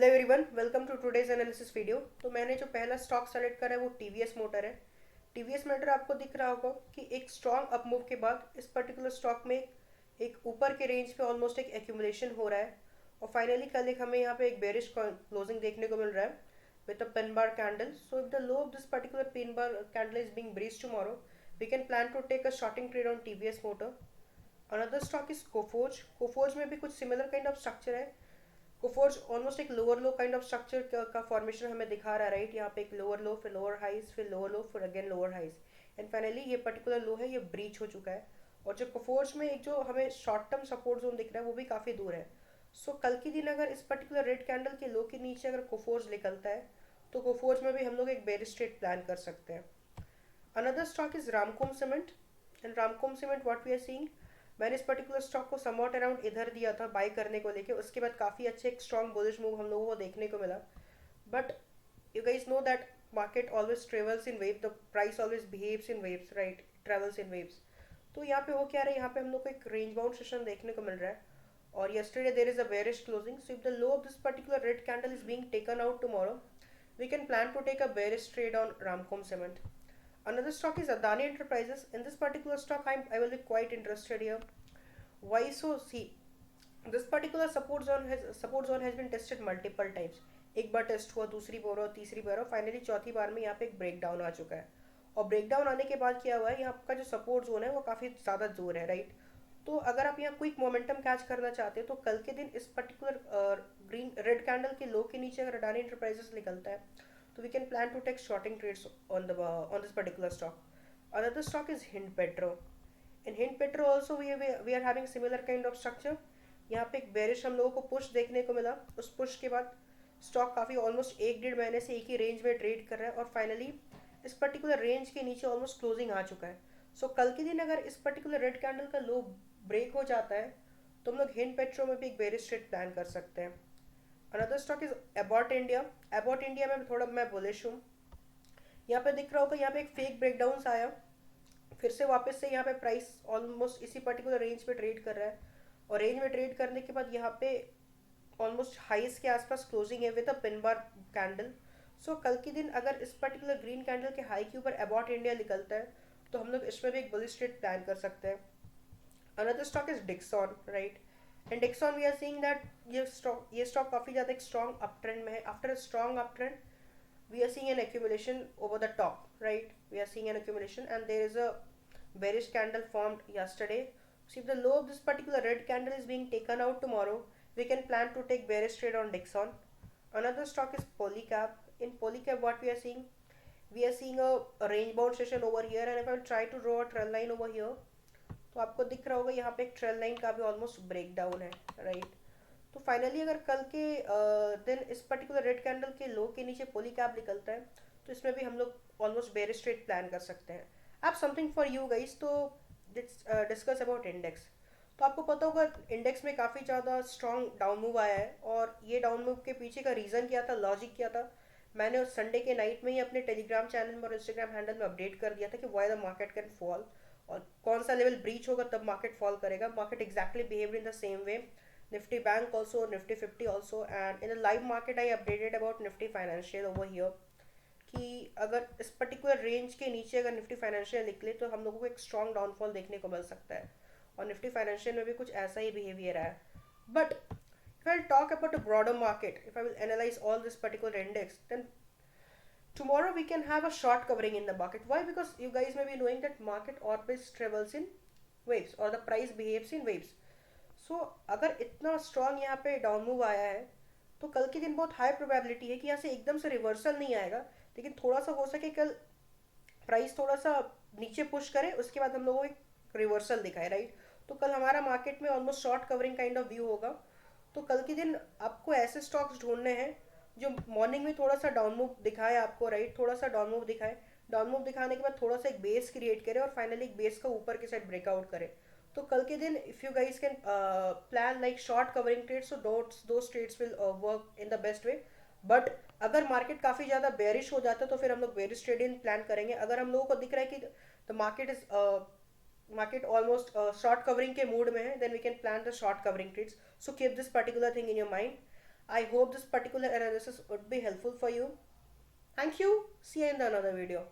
Hello everyone, welcome to today's analysis video. तो मैंने जो पहला स्टॉक सेलेक्ट करा है वो टीवीएस मोटर है। टीवीएस मोटर आपको दिख रहा होगा कि एक स्ट्रॉन्ग अप मूव के बाद इस पर्टिकुलर स्टॉक में एक ऊपर के रेंज पे ऑलमोस्ट एक एक्यूमुलेशन हो रहा है और फाइनली कल एक हमें यहाँ पे एक बेरिश क्लोजिंग देखने को मिल रहा है with a pin bar candle. So if the low of this particular pin bar candle is being breached tomorrow, we can plan to take a shorting trade on TVS motor. Another stock is Coforge. Coforge में भी कुछ similar kind of structure है। Coforge almost एक lower low kind of structure का formation हमें दिखा रहा है, राइट। यहाँ पे एक लोअर लो, फिर लोअर हाइज, फिर लोअर लो, फिर again lower highs, and finally ये पर्टिकुलर लो है, ये ब्रीच हो चुका है। और जो कोफोर्ज में एक जो हमें शॉर्ट टर्म सपोर्ट जोन दिख रहा है वो भी काफ़ी दूर है। सो कल के दिन अगर इस पर्टिकुलर रेड कैंडल के लो के नीचे अगर कोफोर्ज निकलता है तो कोफोर्ज में भी हम लोग एक बेरिश ट्रेड प्लान कर सकते हैं। Another stock is Ramco cement. And Ramco cement what we are seeing, मैंने इस पर्टिकुलर स्टॉक को समवॉट अराउंड इधर दिया था बाय करने को लेके। उसके बाद काफ़ी अच्छे एक स्ट्रॉन्ग बुलिश मूव हम लोगों को देखने को मिला। But you guys know that market always travels in wave, the price always behaves in waves, right, travels in waves. तो यहाँ पे हो क्या रहा है, यहाँ पे हम लोग को एक रेंज बाउंड सेशन देखने को मिल रहा है और yesterday there is a bearish closing. So if the low of this particular red candle is being taken out tomorrow, we can plan to take a bearish trade on Ramcom Cement. Another stock is Adani Enterprises. In this particular stock, I will be quite interested here. Why so? See, this particular support zone has been tested multiple times. एक बार test हुआ, दूसरी बार और तीसरी बार और finally चौथी बार में यहाँ पे एक ब्रेक डाउन आ चुका है। और ब्रेक डाउन आने के बाद क्या हुआ है, यहाँ का जो सपोर्ट जोन है वो काफ़ी ज़्यादा दूर है, राइट। तो अगर आप यहाँ क्विक मोमेंटम कैच करना चाहते हैं तो कल के दिन इस पर्टिकुलर ग्रीन रेड कैंडल के लो के नीचे अगर अडानी इंटरप्राइजेस निकलता है तो we can plan to take shorting trades on this particular stock. Another stock is Hind Petro. In Hind Petro also we are having similar kind of structure. यहाँ पे एक बेरिश हम लोगों को पुश देखने को मिला। उस पुश के बाद स्टॉक काफ़ी ऑलमोस्ट एक डेढ़ महीने से एक ही रेंज में ट्रेड कर रहा है और फाइनली इस पर्टिकुलर रेंज के नीचे ऑलमोस्ट क्लोजिंग आ चुका है। सो कल के दिन अगर इस पर्टिकुलर रेड कैंडल का लो ब्रेक हो जाता है तो हम लोग हिंड पेट्रो में भी एक बेरिश ट्रेड प्लान कर सकते हैं। Another stock is Abbott India. Abbott India में थोड़ा मैं बुलिश हूँ। यहाँ पे दिख रहा होगा, यहाँ पे एक फेक ब्रेकडाउन आया, फिर से वापस से यहाँ पे प्राइस ऑलमोस्ट इसी पर्टिकुलर रेंज पे ट्रेड कर रहा है और रेंज में ट्रेड करने के बाद यहाँ पे ऑलमोस्ट हाइस के आसपास क्लोजिंग है with a pin bar candle. So कल के दिन अगर इस पर्टिकुलर ग्रीन कैंडल के हाई के ऊपर अबॉट इंडिया निकलता है तो हम लोग इसमें भी एक बुलिश ट्रेड प्लान कर सकते हैं। Another stock is Dixon, right. And Dixon we are seeing that ये स्टॉक काफ़ी ज़्यादा एक स्ट्रॉन्ग अप ट्रेंड में है। After a strong up trend we are seeing an accumulation over the top, right? We are seeing an accumulation and there is a bearish candle formed yesterday. So if the low of this particular red candle is being taken out tomorrow, we can plan to take bearish trade on Dixon. Another stock is Polycab. In Polycab, what we are seeing a range bound session over here, and if I try to draw a trend line over here, तो आपको दिख रहा होगा यहाँ पे एक trail line का भी ऑलमोस्ट ब्रेक डाउन है, राइट। तो फाइनली अगर कल के दिन इस पर्टिकुलर रेड कैंडल के लो के नीचे पोली कैप निकलता है तो इसमें भी हम लोग ऑलमोस्ट बेरिश ट्रेड प्लान कर सकते हैं। अब समथिंग फॉर यू गाइस, तो डिस्कस अबाउट इंडेक्स। तो आपको पता होगा इंडेक्स में काफ़ी ज़्यादा स्ट्रॉन्ग डाउन मूव आया है और ये डाउन मूव के पीछे का रीज़न क्या था, लॉजिक क्या था, मैंने उस संडे के नाइट में ही अपने टेलीग्राम चैनल में और इंस्टाग्राम हैंडल में अपडेट कर दिया था कि why the market can fall और कौन सा लेवल ब्रीच होगा तब मार्केट फॉल करेगा। Market exactly behave in the same way, Nifty Bank also, Nifty 50 also, and in the live market I updated about Nifty Financial over here कि अगर इस particular range के नीचे अगर निफ्टी फाइनेंशियल निकले तो हम लोगों को एक स्ट्रॉन्ग डाउनफॉल देखने को मिल सकता है और निफ्टी फाइनेंशियल में भी कुछ ऐसा ही बिहेवियर है। But if I'll talk about a broader market, if I will analyze all this particular index, then tomorrow we can have a short covering in the market. Why? Because you guys may be knowing that market always travels in waves or the price behaves in waves. सो अगर इतना strong यहाँ पे down move आया है तो कल के दिन बहुत हाई प्रोबेबिलिटी है कि यहाँ से एकदम से रिवर्सल नहीं आएगा, लेकिन थोड़ा सा हो सके कल प्राइस थोड़ा सा नीचे पुश करे उसके बाद हम लोगों को एक रिवर्सल दिखाए, राइट। तो कल हमारा मार्केट में almost short covering kind of view होगा। तो कल के दिन आपको ऐसे स्टॉक्स ढूंढने हैं जो मॉर्निंग में थोड़ा सा डाउन मूव दिखाए आपको, राइट, थोड़ा सा डाउन मूव दिखाए, डाउन मूव दिखाने के बाद थोड़ा सा एक बेस क्रिएट करे और फाइनली एक बेस का ऊपर की साइड ब्रेकआउट करे। तो कल के दिन if you guys can plan like short covering trades, so दो trades will work in the best way. But अगर मार्केट काफ़ी ज़्यादा बेरिश हो जाता है तो फिर हम लोग बेरिश ट्रेडिंग प्लान करेंगे। अगर हम लोगों को दिख रहा है कि the market almost short covering के मूड में है, then we can plan the short covering trades. So keep this particular thing in your mind. I hope this particular analysis would be helpful for you. Thank you. See you in the another video.